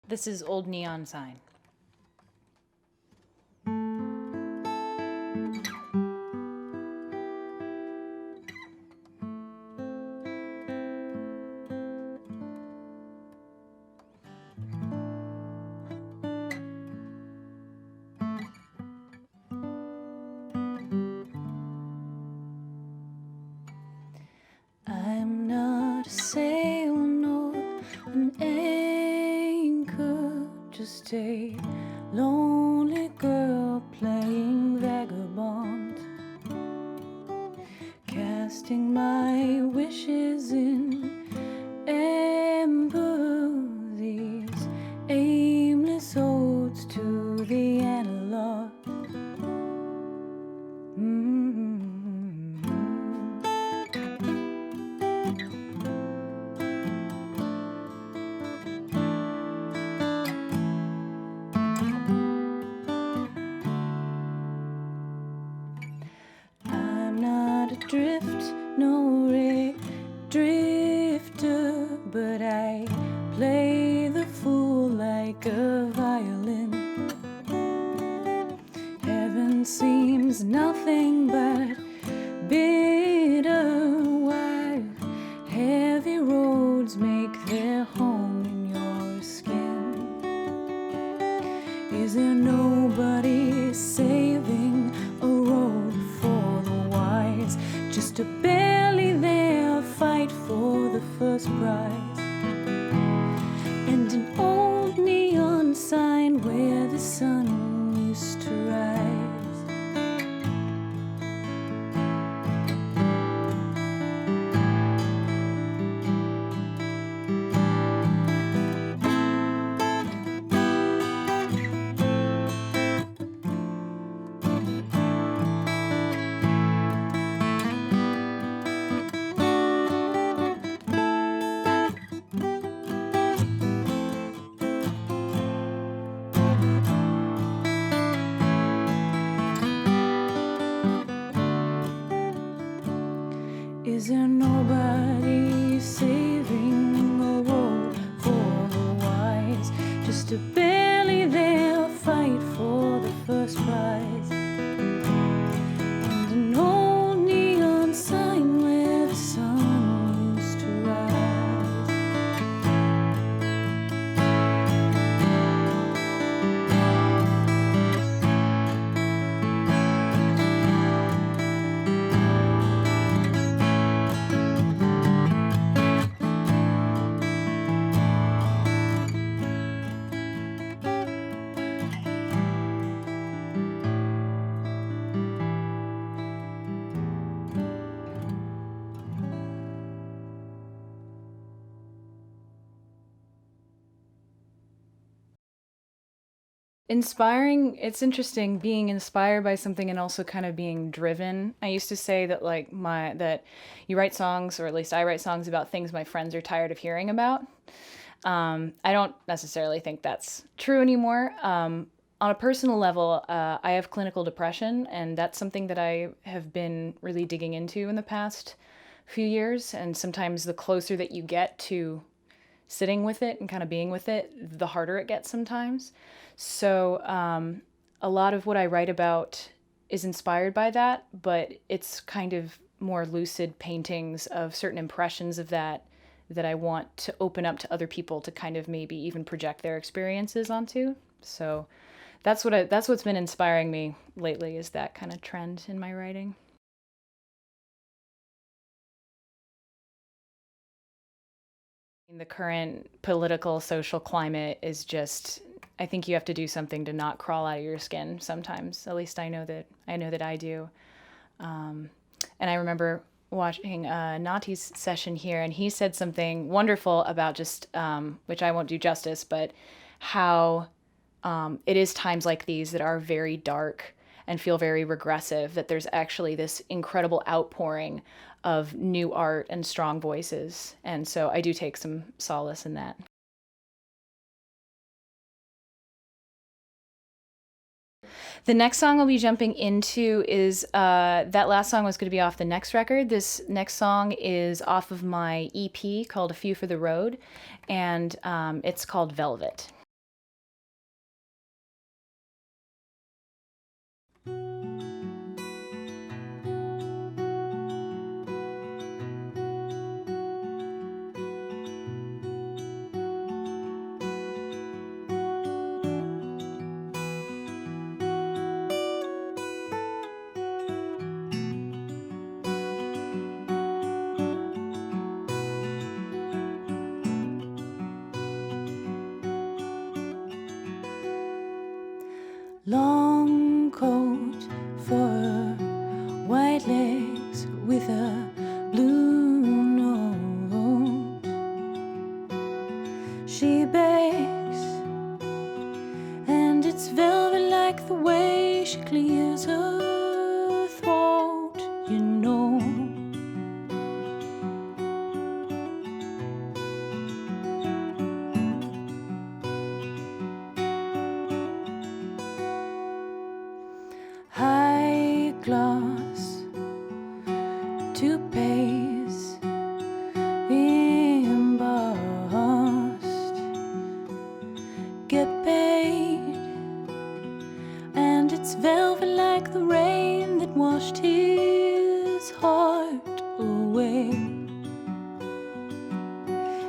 This is Old Neon Sign. I'm not a sail nor an anchor, just a lonely girl playing vagabond, casting my wishes in amber, these aimless odes to the analog. I'm not adrift, nor a drifter, but I play the fool like a violin. Heaven seems nothing but bitter, while heavy roads make their home in your skin. Is there nobody saving a road for the wise? Just a barely there fight for the first prize, and an old neon sign where the sun used to rise. Is there nobody saving a road for the wise? Just a barely there fight for the first prize, and an old neon sign where the sun used to rise. Inspiring, it's interesting being inspired by something and also kind of being driven. I used to say that that you write songs, or at least I write songs about things my friends are tired of hearing about. I don't necessarily think that's true anymore. On a personal level, I have clinical depression, and that's something that I have been really digging into in the past few years. And sometimes the closer that you get to sitting with it and kind of being with it, the harder it gets sometimes. So a lot of what I write about is inspired by that, but it's kind of more lucid paintings of certain impressions of that I want to open up to other people to kind of maybe even project their experiences onto. So that's what's been inspiring me lately, is that kind of trend in my writing. The current political, social climate is just, I think you have to do something to not crawl out of your skin sometimes. At least I know that I do. And I remember watching Nati's session here, and he said something wonderful about just, which I won't do justice, but how it is times like these that are very dark and feel very regressive, that there's actually this incredible outpouring of new art and strong voices. And so I do take some solace in that. The next song I'll be jumping into is that last song was going to be off the next record. This next song is off of my EP called A Few for the Road, and it's called Velvet. long coat for her white legs with a blue note. She begs, and it's velvet like the way she clears her throat, you know. High gloss toupees embossed, get paid, and it's velvet like the rain that washed his heart away.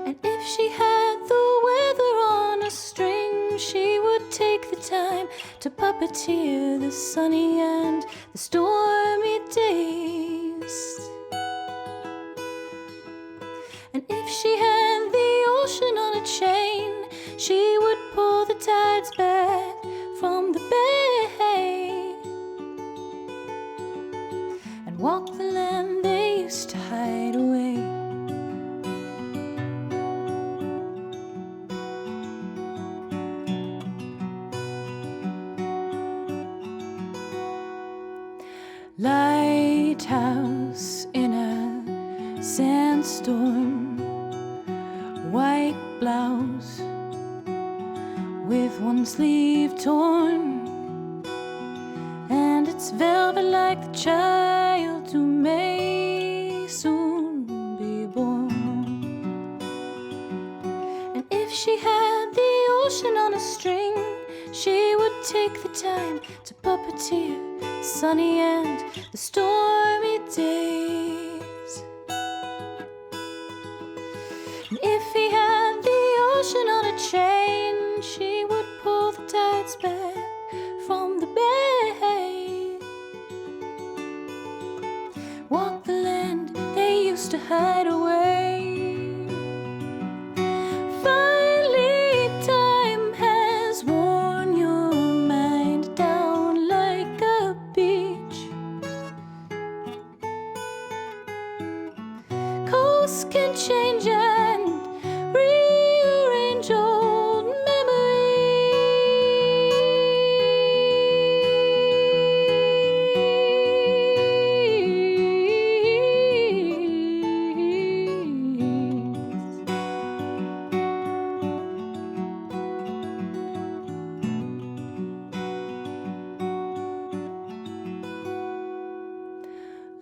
And if she had the weather on a string, she would take the time to puppeteer the sunny and the stormy days. And if she had the ocean on a chain, she would pull the tides back from the bay and walk the land they used to hide away. Lighthouse in a sandstorm, white blouse with one sleeve torn, and it's velvet like the child who may soon be born. And if she had the ocean on a string, she would take the time to puppeteer the sunny and the stormy days. And if he had the ocean on a chain, she would pull the tides back from the bay, walk the land they used to hide away. Finally, time has worn your mind down like a beach. Coasts can change and rearrange old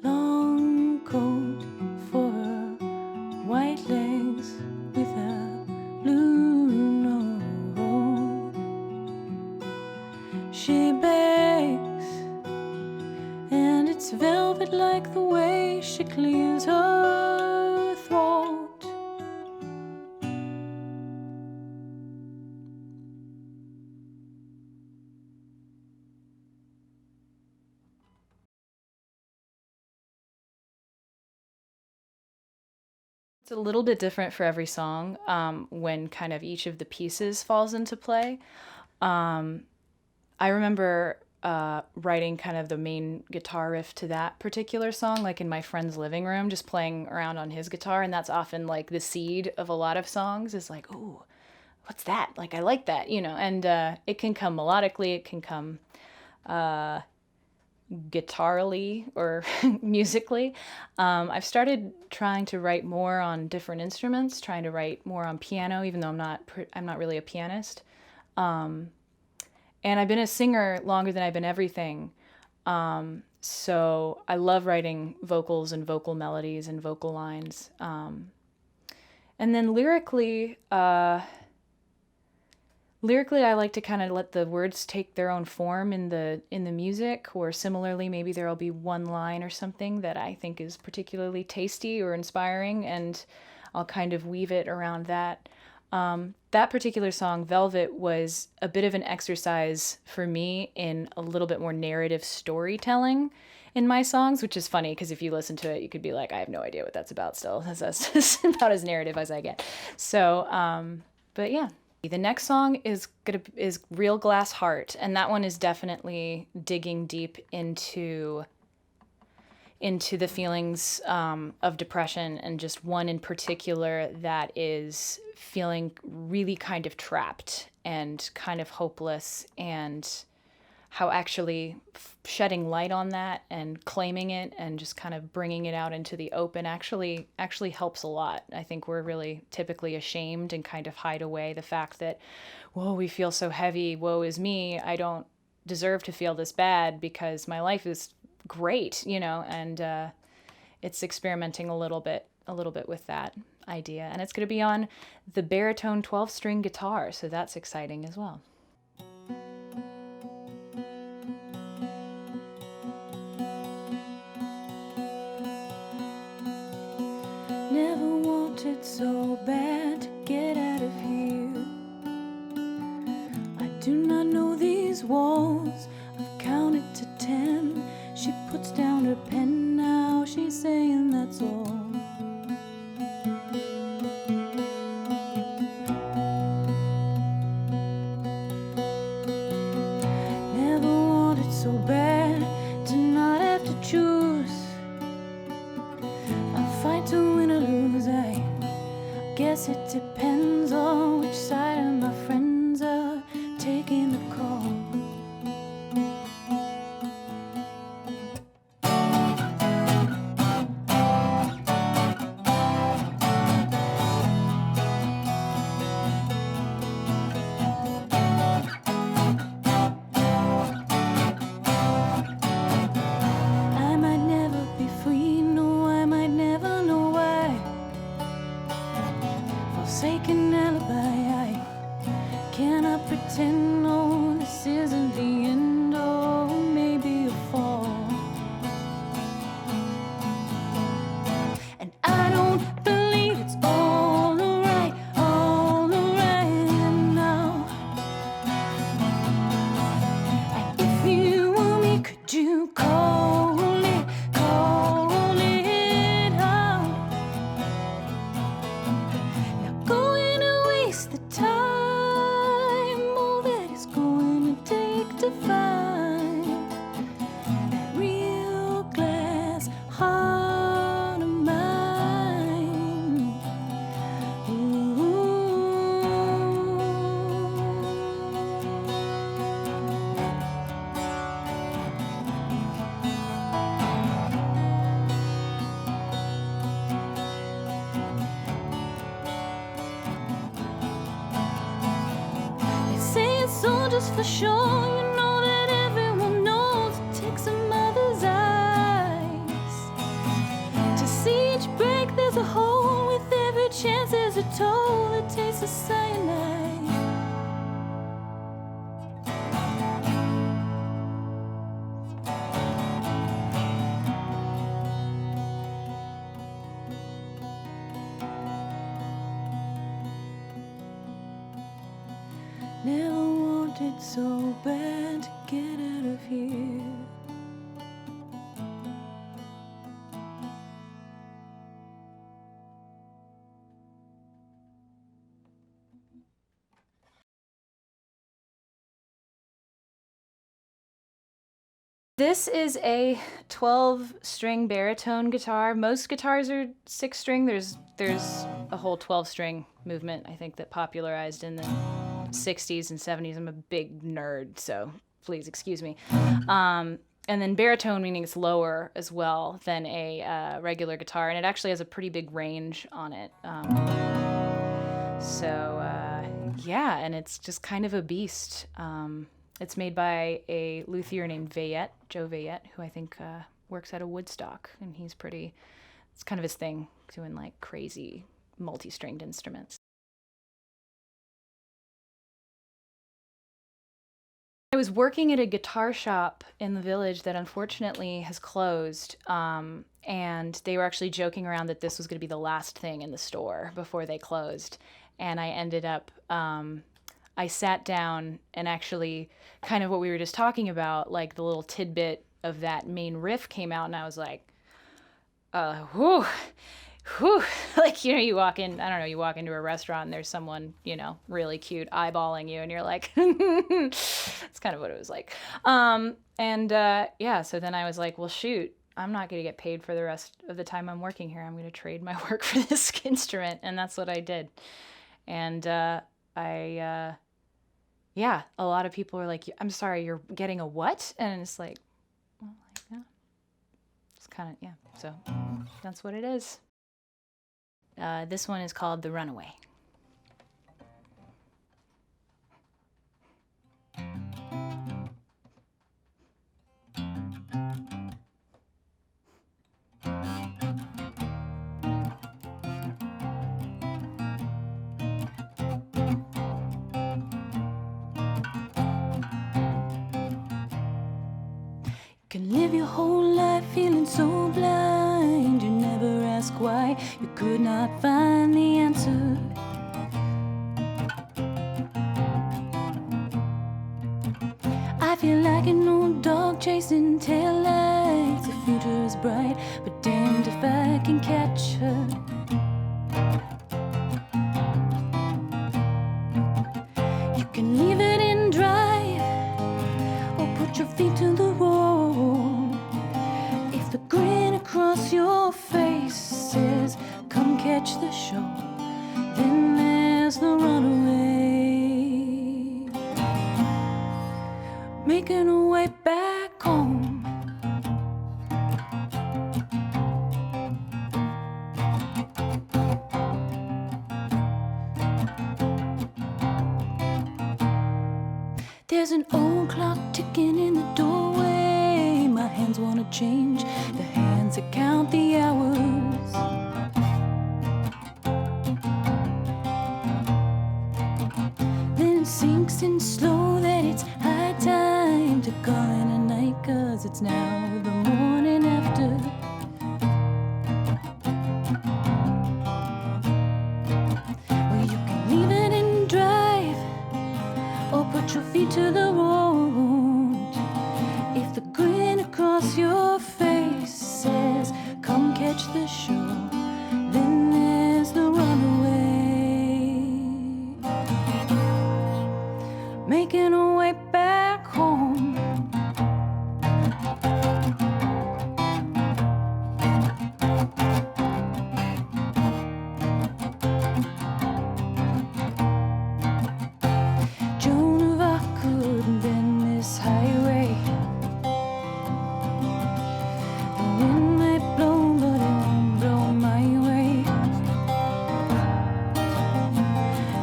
long coat for her white legs with a blue note. She begs, and it's velvet like the way she clears her throat. It's a little bit different for every song when kind of each of the pieces falls into play. I remember writing kind of the main guitar riff to that particular song, like in my friend's living room, just playing around on his guitar. And that's often like the seed of a lot of songs is like, ooh, what's that? Like, I like that, you know, and it can come melodically, it can come guitarly or musically. I've started trying to write more on different instruments, trying to write more on piano, even though I'm not really a pianist. And I've been a singer longer than I've been everything. So I love writing vocals and vocal melodies and vocal lines. And then lyrically, I like to kind of let the words take their own form in the music, or similarly, maybe there'll be one line or something that I think is particularly tasty or inspiring, and I'll kind of weave it around that. That particular song, Velvet, was a bit of an exercise for me in a little bit more narrative storytelling in my songs, which is funny because if you listen to it, you could be like, I have no idea what that's about still. That's just about as narrative as I get. So, but yeah. The next song is Real Glass Heart, and that one is definitely digging deep into the feelings of depression, and just one in particular that is feeling really kind of trapped and kind of hopeless, and how actually shedding light on that and claiming it and just kind of bringing it out into the open actually helps a lot. I think we're really typically ashamed and kind of hide away the fact that, whoa, we feel so heavy, woe is me, I don't deserve to feel this bad because my life is great, and it's experimenting a little bit with that idea. And it's going to be on the baritone 12-string guitar, so that's exciting as well. Never wanted so bad to get out of here. I do not know these walls. I've counted to 10. She puts down her pen now. She's saying that's all. Never wanted so bad to not have to choose. I fight to win or lose. I guess it depends on which side of my friends are taking the call. I might never be free, no, I might never know why. Forsaken alibi, I cannot pretend, no, this isn't the end, or maybe a fall. And I don't believe it's all alright now. And if you were me, could you call it out? Not going to waste the time, all that it's going to take to find that real glass heart of mine. Ooh. They say it's all just for show. You know that everyone knows it takes a mother's eyes to see each break. There's a hole with every chance. There's a toll that tastes of cyanide. Never wanted so bad to get out of here. This is a 12-string baritone guitar. Most guitars are 6-string. There's a whole 12-string movement, I think, that popularized in the 60s and 70s. I'm a big nerd, so please excuse me. And then baritone, meaning it's lower as well than a regular guitar, and it actually has a pretty big range on it. Yeah, and it's just kind of a beast. It's made by a luthier named Joe Veillette, who I think works out of Woodstock, and it's kind of his thing, doing like crazy multi-stringed instruments. I was working at a guitar shop in the village that unfortunately has closed, and they were actually joking around that this was going to be the last thing in the store before they closed. And I ended up, I sat down and actually kind of what we were just talking about, like the little tidbit of that main riff came out, and I was like, whew, like, you know, you walk in, I don't know, you walk into a restaurant and there's someone, you know, really cute eyeballing you and you're like, it's kind of what it was like. Yeah, so then I was like, well, shoot, I'm not going to get paid for the rest of the time I'm working here. I'm going to trade my work for this instrument. And that's what I did. And yeah, a lot of people are like, I'm sorry, you're getting a what? And it's like, well, like, yeah, it's kind of, yeah. So that's what it is. This one is called The Runaway. Can live your whole life feeling so blind. You never ask why. You could not find the answer. I feel like an old dog chasing taillights. The future is bright, but damned if I can catch her. You can leave it in drive, or put your feet to the road. If the grin across your face says, come catch the show, then there's the runaway, making her way back home. There's an old clock ticking in the doorway. My hands wanna change, the hands that count the hours. Then it sinks in slow that it's high time to call in a night, 'cause it's now the morning after. Well, you can leave it in drive, or put your feet to the road. If the grin across your face says, come catch the show, then there's the runaway, making her way back home. Joan of Arc couldn't bend this highway. The wind may blow, but it won't blow my way.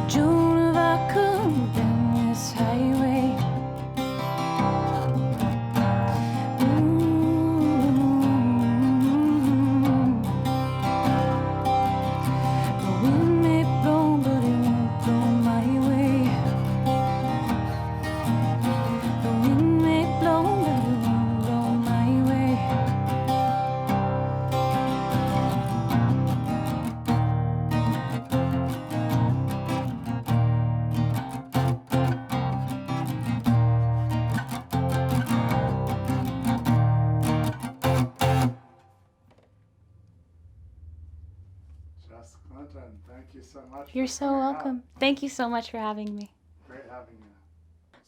Joan of Arc couldn't bend this highway. The wind may blow, but it won't blow my way. The wind may blow, but it won't blow my way. Jess Clinton, thank you so much. You're for so coming welcome. Thank you so much for having me. out. Great having you.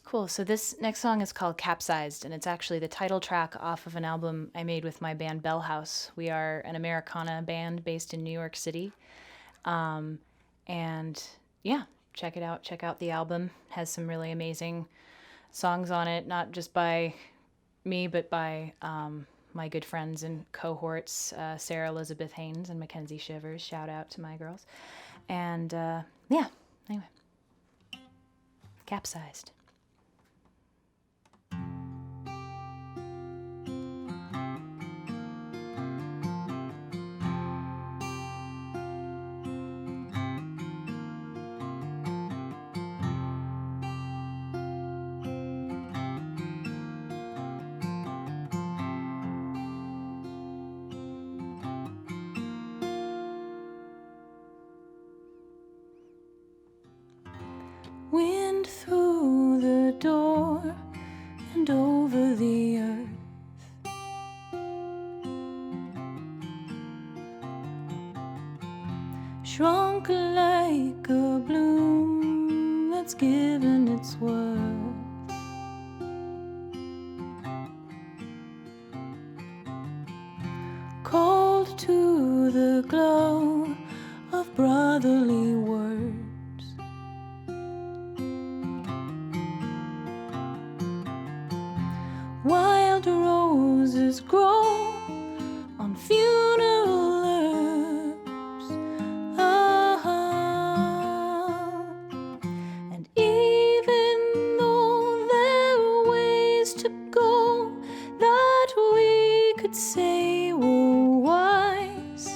Cool. So this next song is called Capsized, and it's actually the title track off of an album I made with my band Bell House. We are an Americana band based in New York City. And yeah, check it out. Check out the album. Has some really amazing songs on it, not just by me, but by my good friends and cohorts, Sarah Elizabeth Haynes and Mackenzie Shivers. Shout out to my girls. And yeah, anyway, Capsized. Wind through the door and over the earth. shrunk like a bloom that's given its worth. Cold to the glow of brotherly words. Wild roses grow on funeral herbs. And even though there are ways to go that we could say were wise,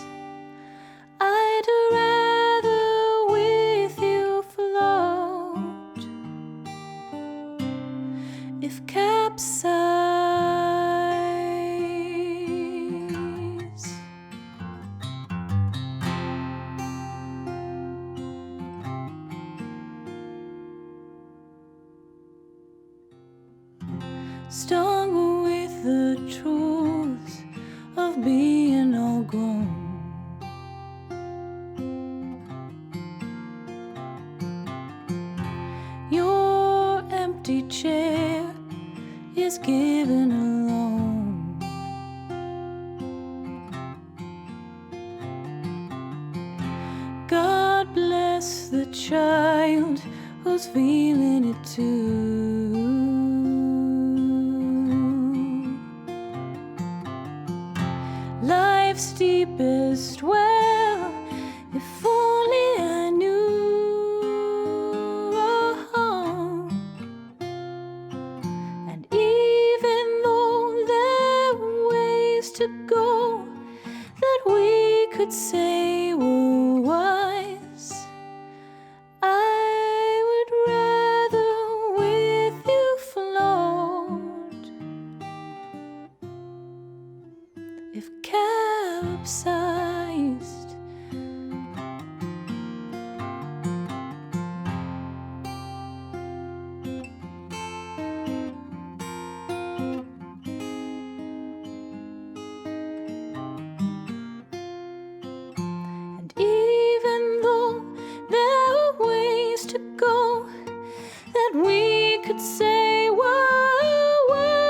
I'd rather with you float if capsize. Stung with the truth of being all grown. Your empty chair is given alone. God bless the child who's feeling it too. Life's deepest well, if only I knew. And even though there were ways to go that we could say were wise, I would rather with you float if capsized. And even though there are ways to go that we could say were wise,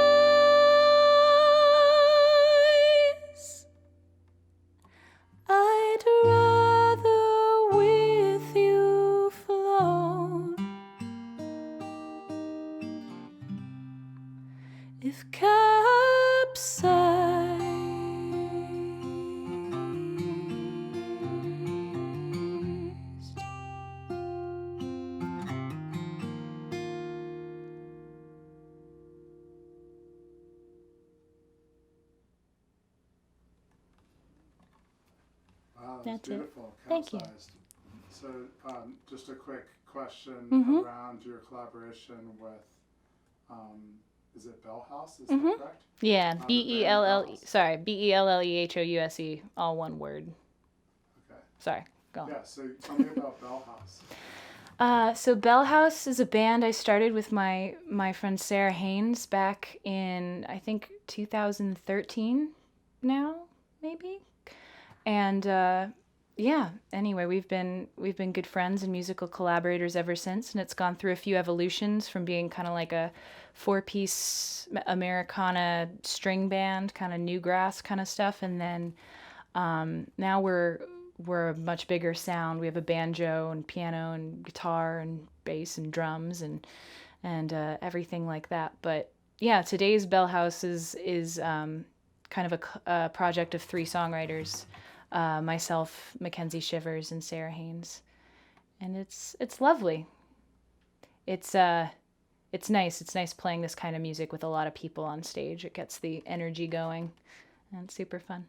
I'd rather with you float if capsized. Wow, that's That's it. beautiful. Thank you. Capsized. So, just a quick question Mhm. around your collaboration with, is it Bell House? Is Mhm. that correct? Yeah, The band Bellhouse. Bellhouse. Sorry, Bellehouse, all one word. Okay. Sorry, go on. Yeah. So, tell me about Bell House. So Bell House is a band I started with my friend Sarah Haynes back in, I think, 2013 now, maybe. And yeah, anyway, we've been good friends and musical collaborators ever since, and it's gone through a few evolutions from being kind of like a four-piece Americana string band, kind of newgrass kind of stuff, and then now we're a much bigger sound. We have a banjo and piano and guitar and bass and drums and everything like that. But yeah, today's Bell House is kind of a project of three songwriters, myself, Mackenzie Shivers, and Sarah Haynes, and it's lovely. It's nice. It's nice playing this kind of music with a lot of people on stage. It gets the energy going, and it's super fun.